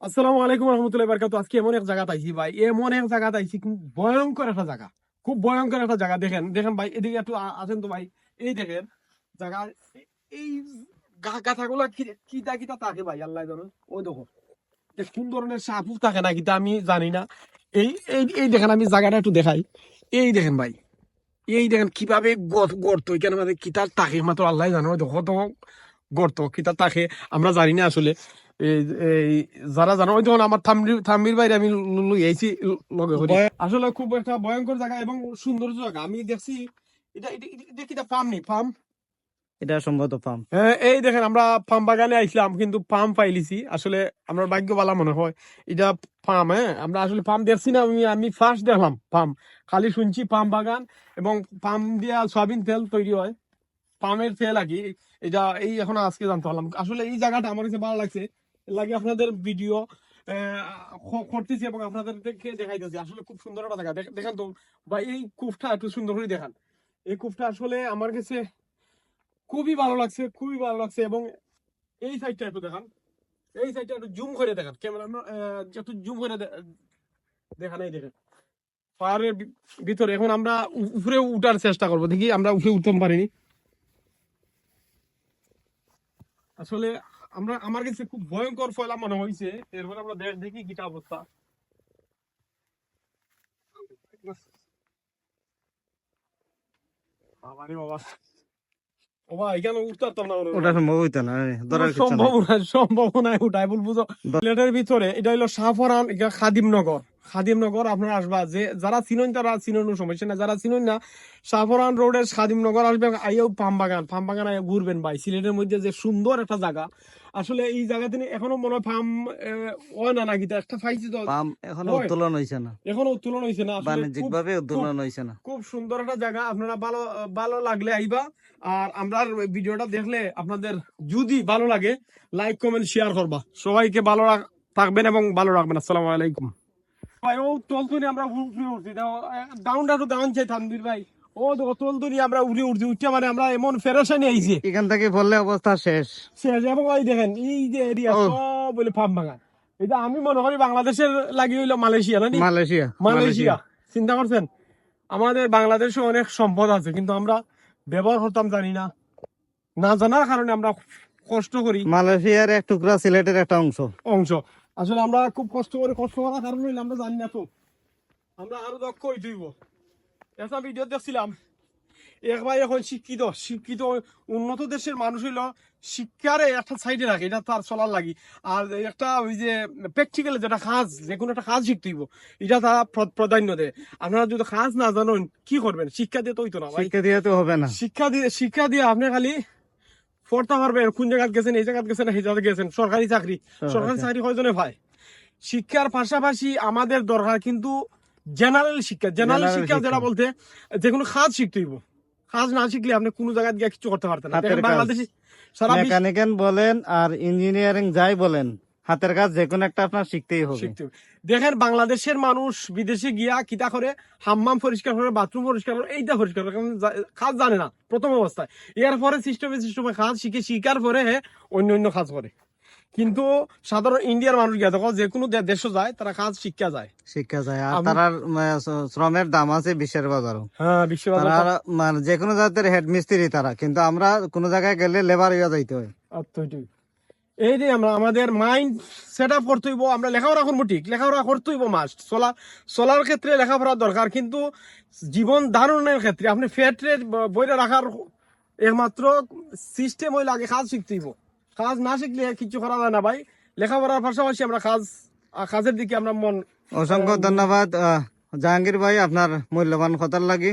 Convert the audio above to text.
আসসালামু আলাইকুম রহমতুল্লাহি বারাকাতুহু। আজকে এমন এক জায়গা আইছি ভাই, এমন এক জায়গা আইছি, খুব ভয়ঙ্কর একটা জায়গা, খুব ভয়ঙ্কর একটা জায়গা। দেখেন দেখেন ভাই, এদিকে একটু আছেন তো ভাই। এই দেখেন জায়গা, এই গাছাগুলা কিতা কিতা থাকে ভাই, আল্লাহ জানে। ওই দেখো, কোন ধরনের সাপ থাকে না কিতা আমি জানি না। এই এই এই দেখেন, আমি জায়গাটা একটু দেখাই। এই দেখেন ভাই, এই দেখেন কিভাবে গর্ত, এখানে মানে কিতা থাকে মাত্র আল্লাহ জানো। ওই দেখো তো, গর্ত কিতা থাকে আমরা জানি না আসলে। এই এই যারা জানো, ওই তখন আমার থাম্বির বাইরে আমি লই আইছি লগে করি। আসলে খুব একটা ভয়ঙ্কর জায়গা এবং সুন্দর জায়গা আমি দেখছি। এটা কিটা ফার্ম নেই, ফার্ম। এটা সম্ভবত পাম। হ্যাঁ, এই দেখেন আমরা পাম বাগানে আইছিলাম, কিন্তু পাম পাইলিছি। আসলে আমরা ভাগ্য বালা মনে হয় এটা পাম। হ্যাঁ, আমরা আসলে পাম দেখছি না, আমি ফার্স্ট দেখলাম পাম। খালি শুনছি পাম বাগান, এবং পাম দিয়া সয়াবিন তেল তৈরি হয়, পামের তেল আর কি। এটা এই এখন আজকে জানতে পারলাম। আসলে এই জায়গাটা আমার কাছে ভালো লাগছে, এর লাগে আপনাদের ভিডিও করতেছি এবং আপনাদেরকে দেখাইতেছি। আসলে খুব সুন্দর একটা জায়গা। দেখেন তো ভাই, এই কূপটা একটু সুন্দর করে দেখান। এই কূপটা আসলে আমার কাছে খুবই ভালো লাগছে, খুবই ভালো লাগছে। এবং এই সাইডটা একটু দেখান, এই সাইডটা একটু জুম করে দেখান ক্যামেরা, একটু জুম করে দেখান। এই দেখেন পাহাড়ের ভিতরে। এখন আমরা উপরে উঠার চেষ্টা করবো, দেখি আমরা উপরে উঠতে পারিনি। আসলে আমার কাছে খুব ভয়ঙ্কর ফয়লা মনে হয়েছে। এরপরে আমরা দেখি কিটা অবস্থা। বাবা রে বাবা, ও ভাই এখানে উঠতে পারতাম না। ওটা সম্ভব হইতো না, ধরার কিছু নাই। সম্ভাবনায় উঠাই বলবো। প্লেটের ভিতরে এটা হলো শাহপরান খাদিমনগর। খাদিমনগর আপনারা আসবা, যে যারা চিনেন তারা চিনেন, সমস্যা না। যারা চিনেন না, শাহপরান রোডের খাদিমনগর আসবেন, আইও পাম বাগান আইয়া ঘুরবেন ভাই। সিলেটের মধ্যে যে সুন্দর একটা জায়গা। আসলে এই জায়গা তিনি এখনো মনে হয় ফার্ম হয় না নাকি, একটা পাইছি তো। পাম এখনো উত্তোলন হইছে না, এখনো উত্তোলন হয়েছে না। আসলে বাণিজ্যিক ভাবে উত্তোলন হইছে না। খুব সুন্দর একটা জায়গা। আপনারা ভালো ভালো লাগলে আইবা। আর আমরা ভিডিওটা দেখলে আপনাদের যদি ভালো লাগে, লাইক কমেন্ট শেয়ার করবা। সবাইকে ভালো থাকবেন এবং ভালো রাখবেন। আসসালামু আলাইকুম ভাই। ও তলতুনি আমরা উঠে উঠছি, ডাউনটা তো ডাউন চাই থানবীর ভাই। ও দেখো তলতুনি আমরা উঠে উঠছে, মানে আমরা এমন ফেরেশানি আইছে, এখান থেকে বললে অবস্থা শেষ। শেষ। এবং ওই দেখেন এই যে এরিয়া সব বলে ফার্ম বাগান। এটা আমি মনে করি বাংলাদেশের লাগি হইলো মালয়েশিয়া, না মালয়েশিয়া। চিন্তা করছেন, আমাদের বাংলাদেশে অনেক সম্পদ আছে, কিন্তু আমরা ব্যবহার করতাম জানি না। না জানার কারণে আমরা কষ্ট করি। মালয়েশিয়ার এক টুকরা সিলেটের একটা অংশ। আসলে আমরা খুব কষ্ট করার কারণে হইলে আমরা জানি না তো। আমরা আরো দক্ষ হইতে হইব। একটা ভিডিও দেখছিলাম, এক ভাই এখন শিক্ষিত উন্নত দেশের মানুষ হইলো শিক্ষারে একটা সাইডে রাখে, এটা তার চলার লাগি। আর একটা ওই যে প্র্যাকটিক্যাল যেটা কাজ, যে কোনো একটা কাজ শিখতে হইব, এটা তারা প্রাধান্য দেয়। আপনারা যদি কাজ না জানেন কি করবেন? শিক্ষা দিয়ে তো হইতো না ভাই। শিক্ষা দিয়ে তো হবে না। শিক্ষা দিয়ে আপনি খালি পড়তে পারবেন, কোন জায়গায় গেছেন, এই জায়গায় গেছেন, এই জায়গায় গেছেন। সরকারি চাকরি কয়জনে ভাই? শিক্ষার পাশাপাশি আমাদের দরকার কিন্তু জেনারেল শিক্ষা যেটা বলতে, যে কোনো কাজ শিখতে হইব। কাজ না শিখলে আপনি কোনো জায়গায় গিয়ে কিছু করতে পারতেন না। বাংলাদেশি মেকানিক্যাল বলেন আর ইঞ্জিনিয়ারিং যাই বলেন, হাতের কাজ যে কোনো একটা আপনার শিখতেই হবে। দেখেন বাংলাদেশের মানুষ বিদেশে গিয়া কিতা করে, হাম্মাম পরিষ্কার করে, বাথরুম পরিষ্কার করে, এইটা পরিষ্কার করে, কাজ জানে না প্রথম অবস্থায়। এরপরে সিস্টেমে কাজ শিখার পরে অন্য কাজ করে। কিন্তু সাধারণ ইন্ডিয়ার মানুষ গিয়া দেখো, যে কোনো দেশে যায় তারা কাজ শিক্ষা যায়। আর তার শ্রমের দাম আছে বিশ্বের বাজারও। হ্যাঁ, মানে যে কোনো জাতের হেড মিস্ত্রি তারা, কিন্তু আমরা কোনো জায়গায় গেলে লেবার হইয়া যাইতে হয়। এই যে আমাদের মাইন্ড সেট আপ করতে হইব। আমরা লেখাপড়া করবো, ঠিক লেখাপড়া করতে হইব, মাস্ট। চলার ক্ষেত্রে লেখাপড়া দরকার, কিন্তু জীবন ধারণের ক্ষেত্রে আপনি ফ্যাট রেট বইটা রাখার একমাত্র সিস্টেম হইলে আগে কাজ শিখতে হইব। কাজ না শিখলে কিছু করা যায় না ভাই। লেখাপড়ার পাশাপাশি আমরা কাজের দিকে আমরা মন। অসংখ্য ধন্যবাদ জাহাঙ্গীর ভাই, আপনার মূল্যবান কথার লাগি।